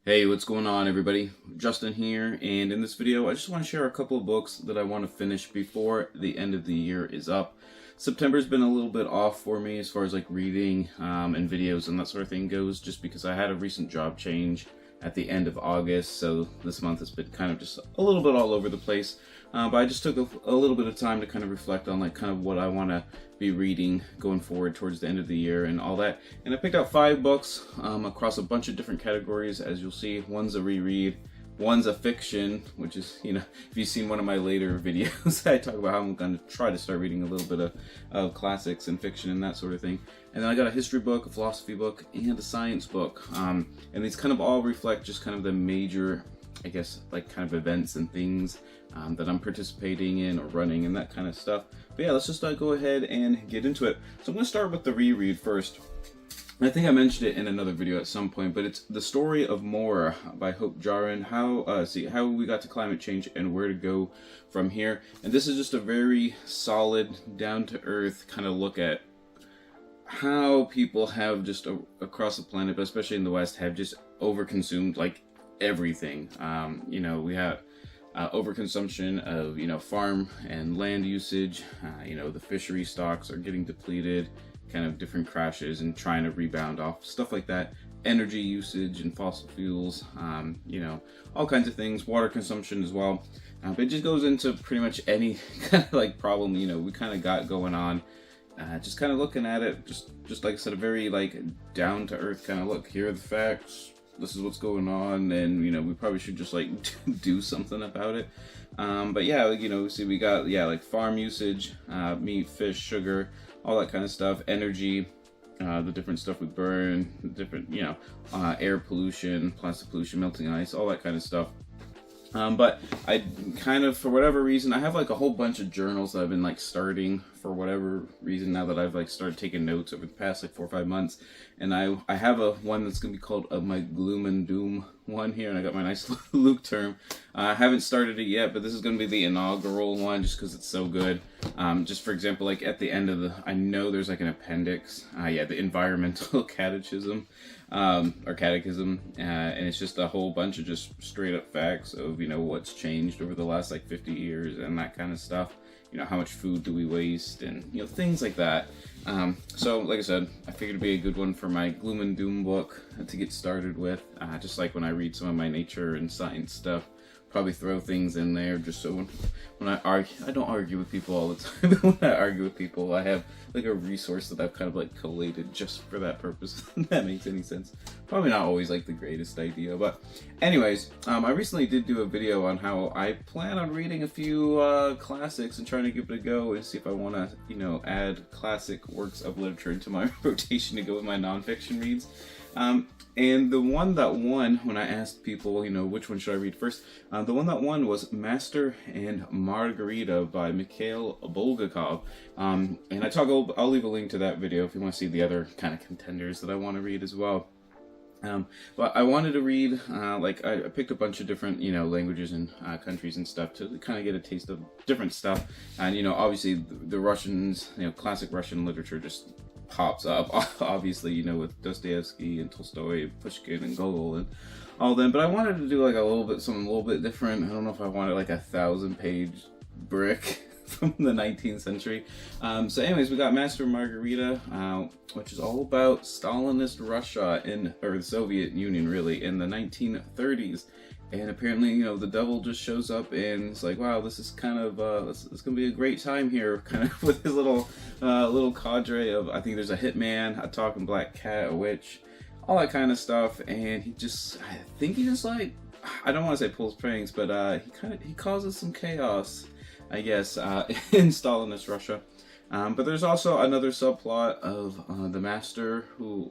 Hey, what's going on everybody? Justin here, and in this video I just want to share a couple of books that I want to finish before the end of the year is up. September's been a little bit off for me as far as like reading and videos and that sort of thing goes, just because I had a recent job change at the end of August, so this month has been kind of just a little bit all over the place. But I just took a little bit of time to kind of reflect on like kind of what I want to be reading going forward towards the end of the year and all that. And I picked out 5 books across a bunch of different categories, as you'll see. One's a reread, one's a fiction, which is, you know, if you've seen one of my later videos, I talk about how I'm going to try to start reading a little bit of classics and fiction and that sort of thing. And then I got a history book, a philosophy book, and a science book. And these kind of all reflect just kind of the major, I guess, like kind of events and things that I'm participating in or running and that kind of stuff. But yeah, let's just go ahead and get into it. So I'm going to start with the reread first. I think I mentioned it in another video at some point, but it's The Story of More by Hope Jahren, how we got to climate change and where to go from here. And this is just a very solid, down-to-earth kind of look at how people have just across the planet, but especially in the West, have just overconsumed like everything. You know, we have overconsumption of, you know, farm and land usage. You know, the fishery stocks are getting depleted, kind of different crashes and trying to rebound off, stuff like that. Energy usage and fossil fuels, you know, all kinds of things. Water consumption as well. But it just goes into pretty much any kind of like problem, you know, we kind of got going on. Just kind of looking at it, just like I said, a very like down to earth kind of look. Here are the facts. This is what's going on, and you know, we probably should just like do something about it. But yeah, you know, see, we got like farm usage, meat, fish, sugar, all that kind of stuff, energy, the different stuff we burn, the different, you know, air pollution, plastic pollution, melting ice, all that kind of stuff. But I kind of, for whatever reason, I have like a whole bunch of journals that I've been like starting for whatever reason now that I've like started taking notes over the past like 4 or 5 months. And I have one that's going to be called my gloom and doom one here, and I got my nice Luke term. I haven't started it yet, but this is going to be the inaugural one just because it's so good. Just for example, like at the end of I know there's like an appendix, yeah, the environmental catechism, or catechism, and it's just a whole bunch of just straight up facts of, you know, what's changed over the last like 50 years and that kind of stuff. You know, how much food do we waste, and you know, things like that. So like I said, I figured it'd be a good one for my gloom and doom book to get started with. Just like when I read some of my nature and science stuff, probably throw things in there just so when I argue, I don't argue with people all the time, but when I argue with people, I have like a resource that I've kind of like collated just for that purpose. If that makes any sense. Probably not always like the greatest idea, but anyways, I recently did do a video on how I plan on reading a few classics and trying to give it a go and see if I want to, you know, add classic works of literature into my rotation to go with my nonfiction reads. And the one that won when I asked people, you know, which one should I read first, the one that won was Master and Margarita by Mikhail Bulgakov. And I'll leave a link to that video if you want to see the other kind of contenders that I want to read as well. But I wanted to read, like I picked a bunch of different, you know, languages and countries and stuff to kind of get a taste of different stuff. And, you know, obviously the Russians, you know, classic Russian literature just pops up, obviously, you know, with Dostoevsky and Tolstoy, Pushkin and Gogol and all them. But I wanted to do like something a little bit different. I don't know if I wanted like a 1,000-page brick from the 19th century. So anyways, we got Master and Margarita, which is all about Stalinist Russia or the Soviet Union really, in the 1930s. And apparently, you know, the devil just shows up and it's like, wow, this is kind of, it's going to be a great time here, kind of with his little cadre of, I think there's a hitman, a talking black cat, a witch, all that kind of stuff. And I think he just like, I don't want to say pulls pranks, but he causes some chaos, I guess, in Stalinist Russia. But there's also another subplot of the master who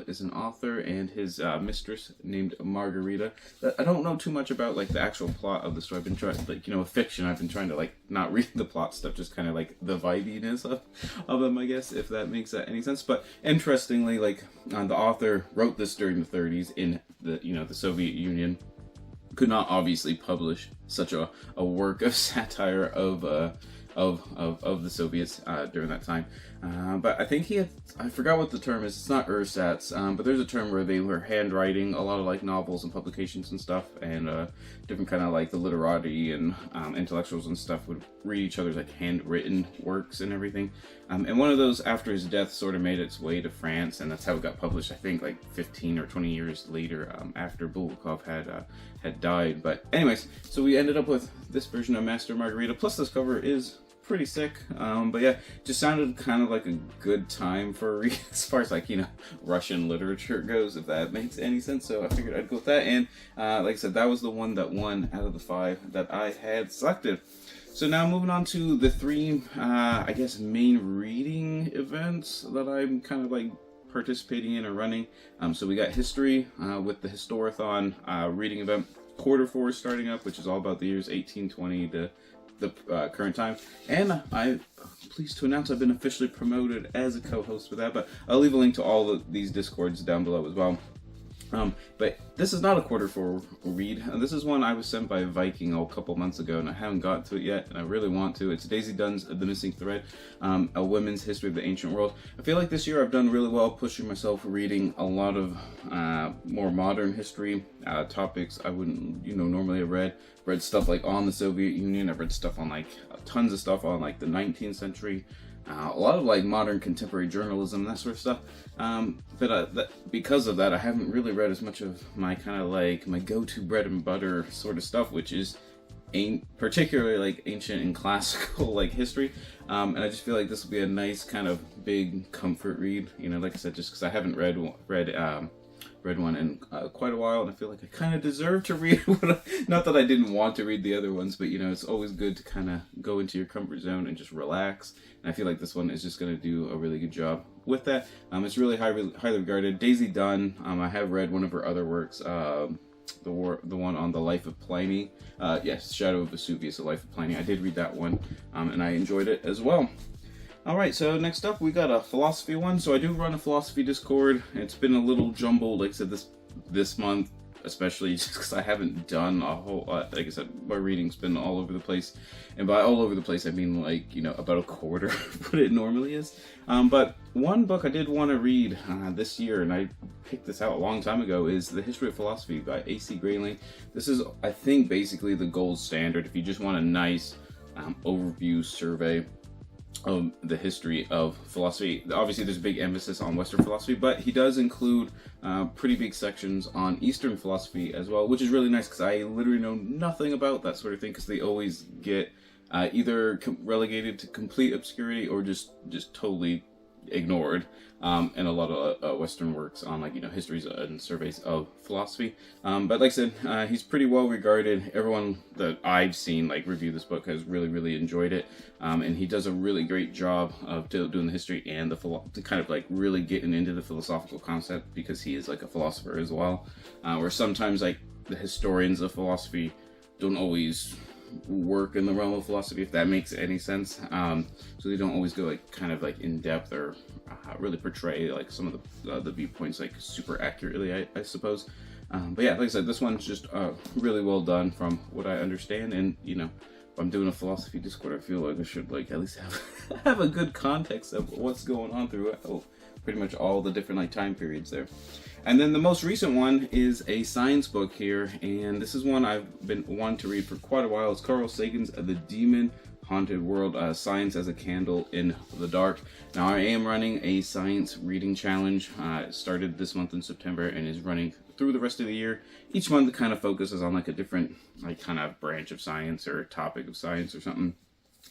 is an author and his mistress named Margarita. I don't know too much about like the actual plot of the story. I've been trying, like, you know, with fiction, I've been trying to like not read the plot stuff, just kind of like the vibiness of them, I guess, if that makes any sense. But interestingly, like the author wrote this during the 30s in the, you know, the Soviet Union. Could not obviously publish such a work of satire of of the Soviets during that time. But I think he had, I forgot what the term is, it's not ersatz, but there's a term where they were handwriting a lot of like novels and publications and stuff, and different kind of like the literati and intellectuals and stuff would read each other's like handwritten works and everything. And one of those after his death sort of made its way to France, and that's how it got published, I think like 15 or 20 years later, after Bulgakov had died. But anyways, so we ended up with this version of Master Margarita, plus this cover is pretty sick. But yeah, just sounded kind of like a good time for a read as far as like, you know, Russian literature goes, if that makes any sense. So I figured I'd go with that, and like I said, that was the one that won out of the 5 that I had selected. So now moving on to the 3, I guess, main reading events that I'm kind of like participating in or running. So we got history with the Historathon reading event. Q4 starting up, which is all about the years 1820 to the current time. And I'm pleased to announce I've been officially promoted as a co-host for that, but I'll leave a link to all of these Discords down below as well. But this is not a Q4 read. This is one I was sent by Viking a couple months ago, and I haven't got to it yet, and I really want to. It's Daisy Dunn's The Missing Thread, A Women's History of the Ancient World. I feel like this year I've done really well pushing myself reading a lot of more modern history topics I wouldn't, you know, normally have read. Read stuff like on the Soviet Union. I've read stuff on like tons of stuff on like the 19th century. A lot of like modern contemporary journalism, that sort of stuff. But because of that, I haven't really read as much of my kind of like my go-to bread and butter sort of stuff, which is particularly like ancient and classical like history. And I just feel like this will be a nice kind of big comfort read. You know, like I said, just because I haven't read one in quite a while, and I feel like I kind of deserve to read one. Not that I didn't want to read the other ones, but you know, it's always good to kind of go into your comfort zone and just relax. And I feel like this one is just going to do a really good job with that. It's really highly regarded. Daisy Dunn, I have read one of her other works, the one on the life of Pliny. Yes, Shadow of Vesuvius, the life of Pliny. I did read that one, and I enjoyed it as well. Alright, so next up we got a philosophy one. So I do run a philosophy Discord. It's been a little jumbled, like I said, this month, especially just because I haven't done a whole lot. Like I said, my reading's been all over the place. And by all over the place, I mean like, you know, about a quarter of what it normally is. But one book I did want to read this year, and I picked this out a long time ago, is The History of Philosophy by A.C. Grayling. This is, I think, basically the gold standard if you just want a nice overview survey of the history of philosophy. Obviously there's a big emphasis on Western philosophy, but he does include pretty big sections on Eastern philosophy as well, which is really nice because I literally know nothing about that sort of thing, because they always get either relegated to complete obscurity or just totally ignored in a lot of Western works on, like, you know, histories and surveys of philosophy. But like I said, he's pretty well regarded. Everyone that I've seen like review this book has really enjoyed it, and he does a really great job of doing the history and the kind of like really getting into the philosophical concept, because he is like a philosopher as well, where sometimes like the historians of philosophy don't always work in the realm of philosophy, if that makes any sense. So they don't always go like kind of like in depth or really portray like some of the viewpoints like super accurately, I suppose. But yeah, like I said, this one's just really well done from what I understand. And you know, if I'm doing a philosophy Discord, I feel like I should like at least have a good context of what's going on throughout pretty much all the different like time periods there. And then the most recent one is a science book here, and this is one I've been wanting to read for quite a while. It's Carl Sagan's The Demon Haunted World, Science as a Candle in the Dark. Now I am running a science reading challenge. It started this month in September and is running through the rest of the year. Each month it kind of focuses on like a different like kind of branch of science or topic of science or something.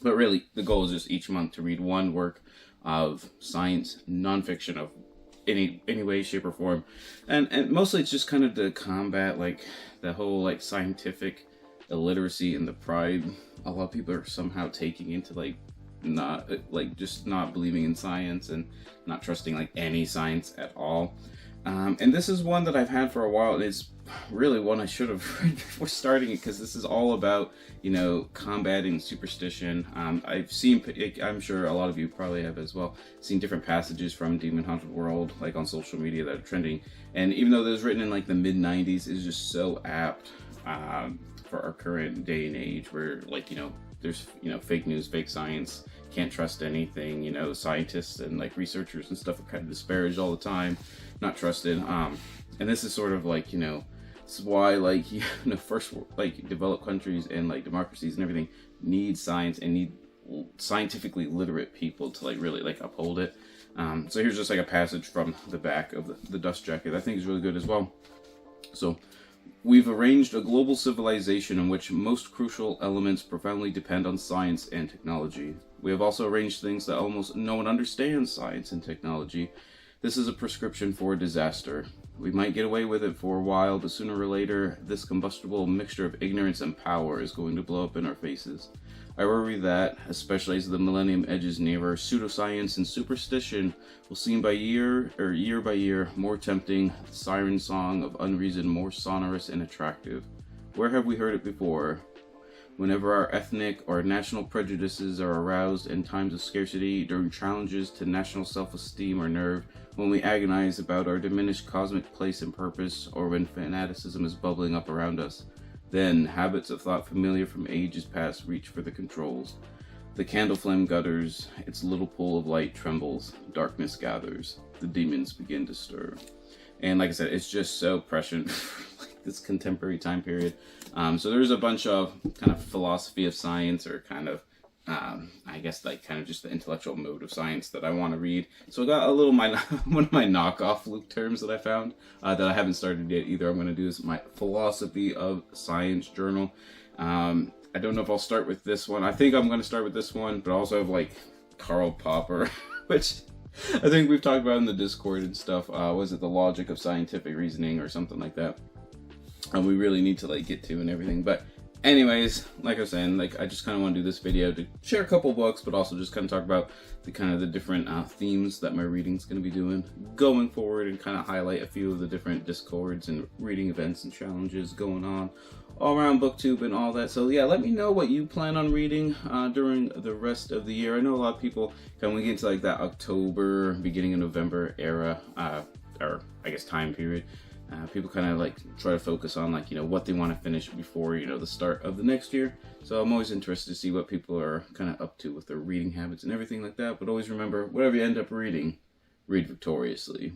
But really the goal is just each month to read one work of science, nonfiction of any way, shape, or form, and mostly it's just kind of to combat like the whole like scientific illiteracy and the pride a lot of people are somehow taking into like just not believing in science and not trusting like any science at all. And this is one that I've had for a while, and it's really one I should have read before starting it, because this is all about, you know, combating superstition. I've seen, I'm sure a lot of you probably have as well, seen different passages from Demon Haunted World, like on social media, that are trending. And even though it was written in like the mid-90s, it's just so apt for our current day and age, where like, you know, there's, you know, fake news, fake science, can't trust anything, you know, scientists and like researchers and stuff are kind of disparaged all the time, not trusted. And this is sort of like, you know, this is why, like, you know, first, like, developed countries and like democracies and everything need science and need scientifically literate people to like really like uphold it. So here's just like a passage from the back of the dust jacket I think is really good as well. So, we've arranged a global civilization in which most crucial elements profoundly depend on science and technology. We have also arranged things that almost no one understands science and technology. This is a prescription for disaster. We might get away with it for a while, but sooner or later, this combustible mixture of ignorance and power is going to blow up in our faces. I worry that, especially as the millennium edges nearer, pseudoscience and superstition will seem year by year more tempting, the siren song of unreason more sonorous and attractive. Where have we heard it before? Whenever our ethnic or national prejudices are aroused in times of scarcity, during challenges to national self-esteem or nerve, when we agonize about our diminished cosmic place and purpose, or when fanaticism is bubbling up around us, then habits of thought familiar from ages past reach for the controls. The candle flame gutters, its little pool of light trembles, darkness gathers, the demons begin to stir. And like I said, it's just so prescient for like this contemporary time period. So there's a bunch of kind of philosophy of science, or kind of I guess like kind of just the intellectual mode of science that I want to read. So I got a little one of my knockoff Luke terms that I found that I haven't started yet either. I'm going to do is my philosophy of science journal. I don't know if I'll start with this one. I think I'm going to start with this one, but I also have like Karl Popper, which I think we've talked about in the Discord and stuff. Was it The Logic of Scientific Reasoning or something like that? And we really need to like get to and everything, but anyways, like I was saying, like I just kind of want to do this video to share a couple books, but also just kind of talk about the different themes that my reading's going to be doing going forward, and kind of highlight a few of the different Discords and reading events and challenges going on all around BookTube and all that. So yeah, let me know what you plan on reading during the rest of the year. I know a lot of people, when we get into like that October, beginning of November era, or I guess time period, people kind of like try to focus on like, you know, what they want to finish before, you know, the start of the next year. So I'm always interested to see what people are kind of up to with their reading habits and everything like that. But always remember, whatever you end up reading, read victoriously.